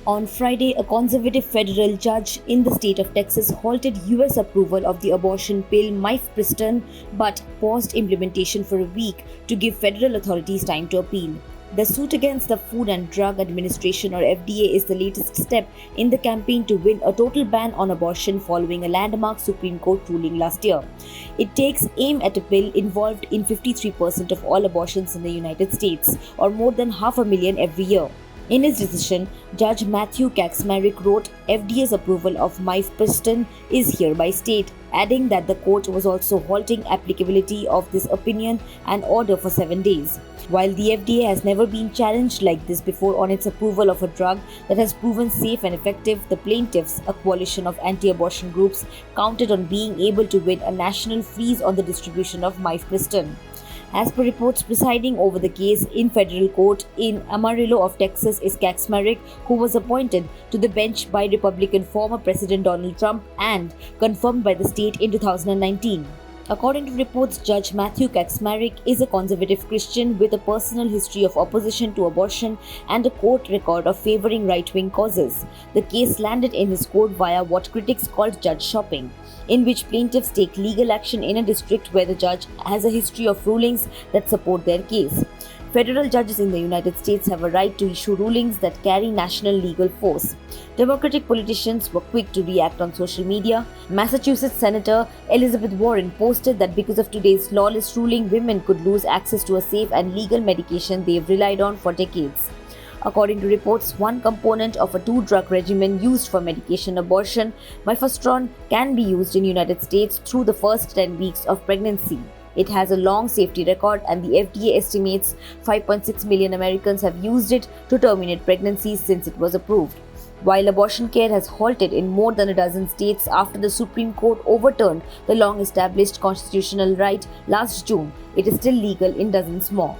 On Friday, a conservative federal judge in the state of Texas halted US approval of the abortion pill mifepristone but paused implementation for a week to give federal authorities time to appeal. The suit against the Food and Drug Administration or FDA is the latest step in the campaign to win a total ban on abortion following a landmark Supreme Court ruling last year. It takes aim at a bill involved in 53% of all abortions in the United States, or more than 500,000 every year. In his decision, Judge Matthew Kacsmaryk wrote, FDA's approval of mifepristone is hereby stayed, adding that the court was also halting applicability of this opinion and order for 7 days. While the FDA has never been challenged like this before on its approval of a drug that has proven safe and effective, the plaintiffs, a coalition of anti-abortion groups, counted on being able to win a national freeze on the distribution of mifepristone. As per reports, presiding over the case in federal court in Amarillo of Texas is Kacsmaryk, who was appointed to the bench by Republican former President Donald Trump and confirmed by the state in 2019. According to reports, Judge Matthew Kacsmaryk is a conservative Christian with a personal history of opposition to abortion and a court record of favoring right-wing causes. The case landed in his court via what critics called judge shopping, in which plaintiffs take legal action in a district where the judge has a history of rulings that support their case. Federal judges in the United States have a right to issue rulings that carry national legal force. Democratic politicians were quick to react on social media. Massachusetts Senator Elizabeth Warren posted that because of today's lawless ruling, women could lose access to a safe and legal medication they've relied on for decades. According to reports, one component of a two-drug regimen used for medication abortion, mifepristone, can be used in the United States through the first 10 weeks of pregnancy. It has a long safety record, and the FDA estimates 5.6 million Americans have used it to terminate pregnancies since it was approved. While abortion care has halted in more than a dozen states after the Supreme Court overturned the long-established constitutional right last June, it is still legal in dozens more.